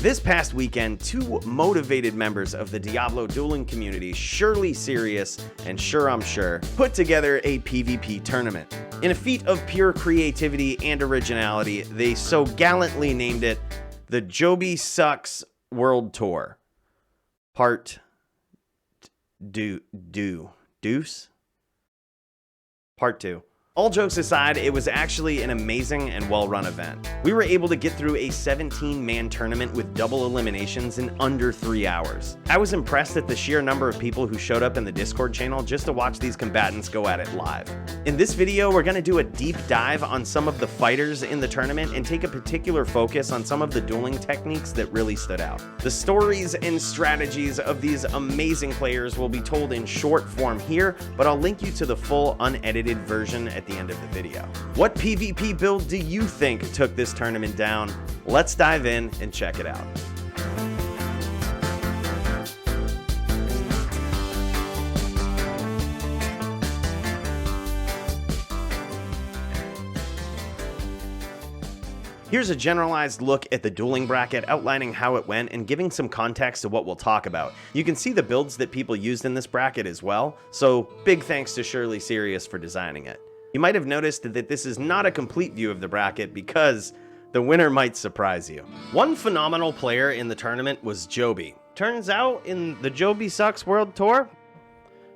This past weekend, two motivated members of the Diablo dueling community, Surely Serious and SureImSure, put together a PvP tournament. In a feat of pure creativity and originality, they so gallantly named it the Joby Sucks World Tour. Part Deuce? Part 2. All jokes aside, it was actually an amazing and well-run event. We were able to get through a 17-man tournament with double eliminations in under 3 hours. I was impressed at the sheer number of people who showed up in the Discord channel just to watch these combatants go at it live. In this video, we're going to do a deep dive on some of the fighters in the tournament and take a particular focus on some of the dueling techniques that really stood out. The stories and strategies of these amazing players will be told in short form here, but I'll link you to the full unedited version at the end of the video. What PvP build do you think took this tournament down? Let's dive in and check it out. Here's a generalized look at the dueling bracket, outlining how it went and giving some context to what we'll talk about. You can see the builds that people used in this bracket as well, so big thanks to Surely Serious for designing it. You might have noticed that this is not a complete view of the bracket because the winner might surprise you. One phenomenal player in the tournament was Joby. Turns out in the Joby Sucks World Tour,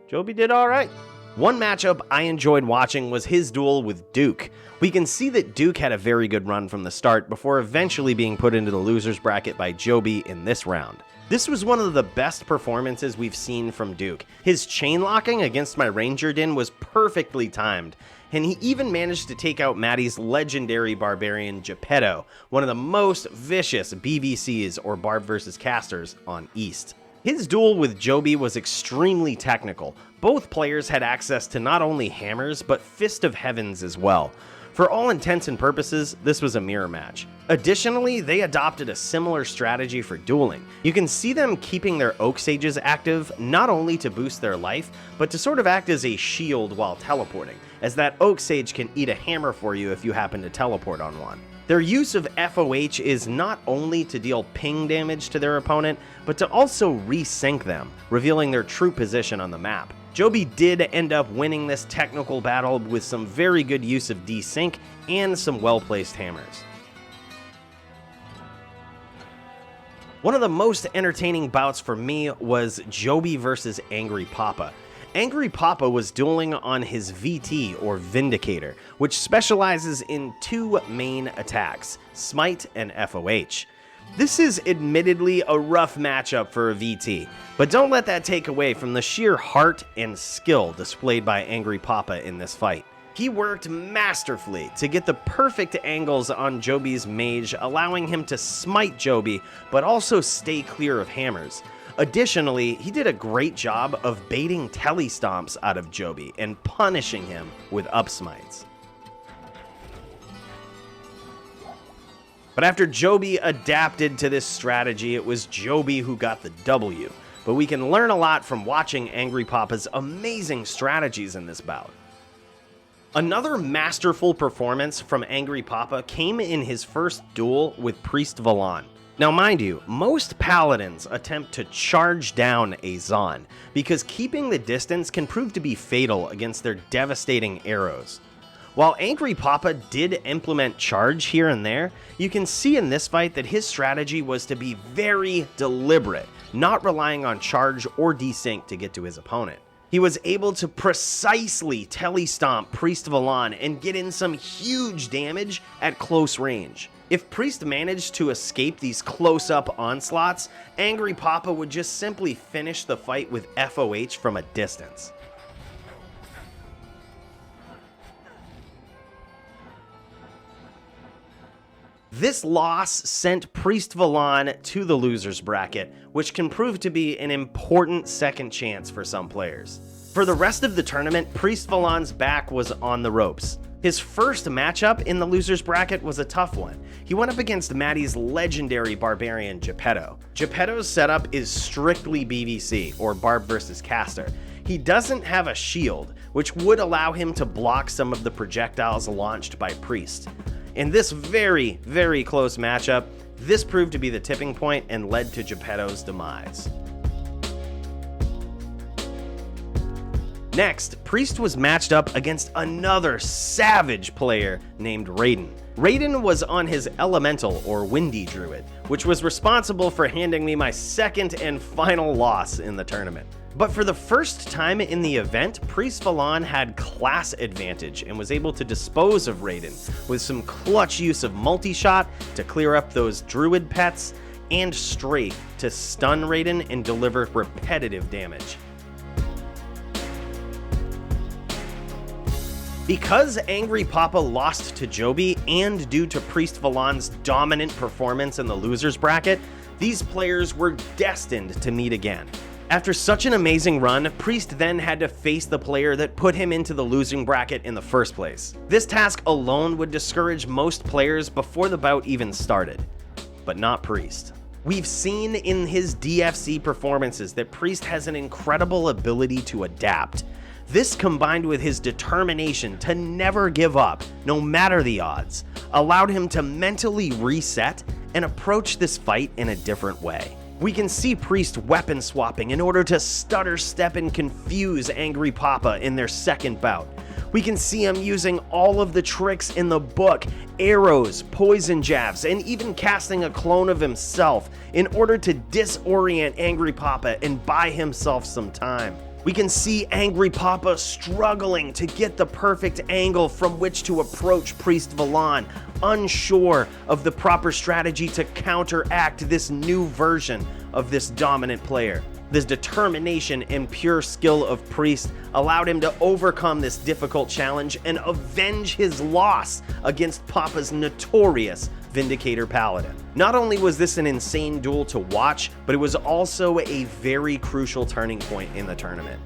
Joby did alright. One matchup I enjoyed watching was his duel with Duke. We can see that Duke had a very good run from the start before eventually being put into the losers bracket by Joby in this round. This was one of the best performances we've seen from Duke. His chain locking against my Ranger Din was perfectly timed, and he even managed to take out Maddie's legendary barbarian Geppetto, one of the most vicious BVCs or Barb vs. Casters on East. His duel with Joby was extremely technical. Both players had access to not only hammers, but Fist of Heavens as well. For all intents and purposes, this was a mirror match. Additionally, they adopted a similar strategy for dueling. You can see them keeping their Oak Sages active, not only to boost their life, but to sort of act as a shield while teleporting, as that Oak Sage can eat a hammer for you if you happen to teleport on one. Their use of FOH is not only to deal ping damage to their opponent, but to also resync them, revealing their true position on the map. Joby did end up winning this technical battle with some very good use of desync and some well-placed hammers. One of the most entertaining bouts for me was Joby versus AngryPapa. AngryPapa was dueling on his VT, or Vindicator, which specializes in two main attacks, Smite and FOH. This is admittedly a rough matchup for a VT, but don't let that take away from the sheer heart and skill displayed by AngryPapa in this fight. He worked masterfully to get the perfect angles on Joby's Mage, allowing him to smite Joby, but also stay clear of hammers. Additionally, he did a great job of baiting telestomps out of Joby and punishing him with up smites. But after Joby adapted to this strategy, it was Joby who got the W. But we can learn a lot from watching AngryPapa's amazing strategies in this bout. Another masterful performance from AngryPapa came in his first duel with PriestValon. Now mind you, most paladins attempt to charge down a Zon, because keeping the distance can prove to be fatal against their devastating arrows. While AngryPapa did implement charge here and there, you can see in this fight that his strategy was to be very deliberate, not relying on charge or desync to get to his opponent. He was able to precisely telestomp PriestValon and get in some huge damage at close range. If Priest managed to escape these close-up onslaughts, AngryPapa would just simply finish the fight with FOH from a distance. This loss sent PriestValon to the losers bracket, which can prove to be an important second chance for some players. For the rest of the tournament, PriestValon's back was on the ropes. His first matchup in the losers bracket was a tough one. He went up against Maddie's legendary barbarian Geppetto. Geppetto's setup is strictly BVC, or Barb vs. Caster. He doesn't have a shield, which would allow him to block some of the projectiles launched by Priest. In this very, very close matchup, This proved to be the tipping point and led to Geppetto's demise. Next, Priest was matched up against another savage player named Raiden. Raiden was on his Elemental or Windy Druid, which was responsible for handing me my second and final loss in the tournament. But for the first time in the event, PriestValon had class advantage and was able to dispose of Raiden with some clutch use of multi-shot to clear up those Druid pets and Strafe to stun Raiden and deliver repetitive damage. Because AngryPapa lost to Joby and due to PriestValon's dominant performance in the losers bracket, these players were destined to meet again. After such an amazing run, Priest then had to face the player that put him into the losing bracket in the first place. This task alone would discourage most players before the bout even started, but not Priest. We've seen in his DFC performances that Priest has an incredible ability to adapt. This, combined with his determination to never give up, no matter the odds, allowed him to mentally reset and approach this fight in a different way. We can see Priest weapon swapping in order to stutter step and confuse AngryPapa in their second bout. We can see him using all of the tricks in the book, arrows, poison jabs, and even casting a clone of himself in order to disorient AngryPapa and buy himself some time. We can see AngryPapa struggling to get the perfect angle from which to approach PriestValon, unsure of the proper strategy to counteract this new version of this dominant player. This determination and pure skill of Priest allowed him to overcome this difficult challenge and avenge his loss against Papa's notorious Vindicator Paladin. Not only was this an insane duel to watch, but it was also a very crucial turning point in the tournament.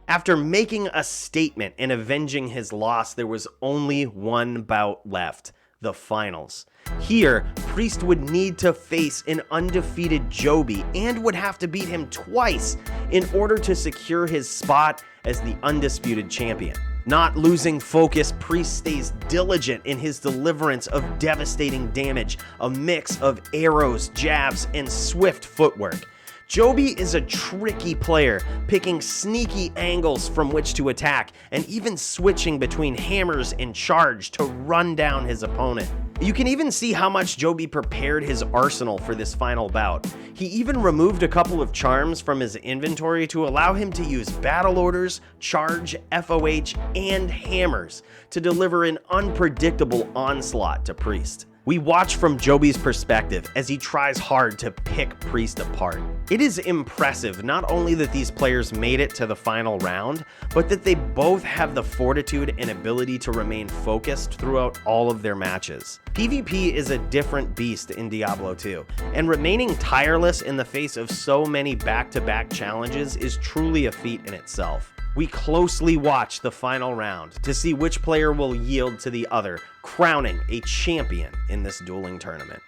After making a statement and avenging his loss, there was only one bout left, the finals. Here, Priest would need to face an undefeated Joby and would have to beat him twice in order to secure his spot as the undisputed champion. Not losing focus, Priest stays diligent in his deliverance of devastating damage, a mix of arrows, jabs, and swift footwork. Joby is a tricky player, picking sneaky angles from which to attack, and even switching between hammers and charge to run down his opponent. You can even see how much Joby prepared his arsenal for this final bout. He even removed a couple of charms from his inventory to allow him to use battle orders, charge, FOH, and hammers to deliver an unpredictable onslaught to Priest. We watch from Joby's perspective as he tries hard to pick Priest apart. It is impressive not only that these players made it to the final round, but that they both have the fortitude and ability to remain focused throughout all of their matches. PvP is a different beast in Diablo II, and remaining tireless in the face of so many back-to-back challenges is truly a feat in itself. We closely watch the final round to see which player will yield to the other, crowning a champion in this dueling tournament.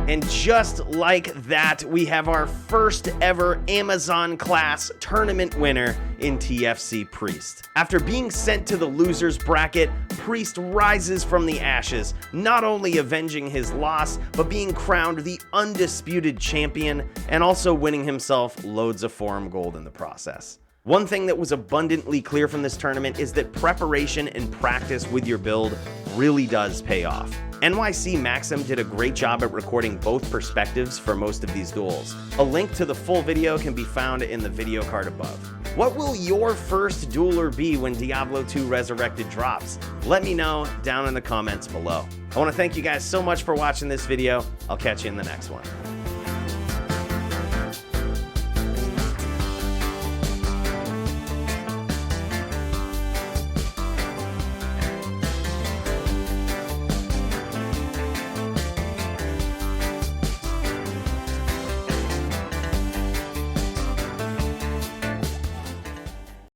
And just like that, we have our first ever Amazon class tournament winner in Tfc-Priest. After being sent to the losers bracket, Priest rises from the ashes, not only avenging his loss, but being crowned the undisputed champion and also winning himself loads of forum gold in the process. One thing that was abundantly clear from this tournament is that preparation and practice with your build really does pay off. nycMaxim did a great job at recording both perspectives for most of these duels. A link to the full video can be found in the video card above. What will your first dueler be when Diablo II Resurrected drops? Let me know down in the comments below. I want to thank you guys so much for watching this video. I'll catch you in the next one.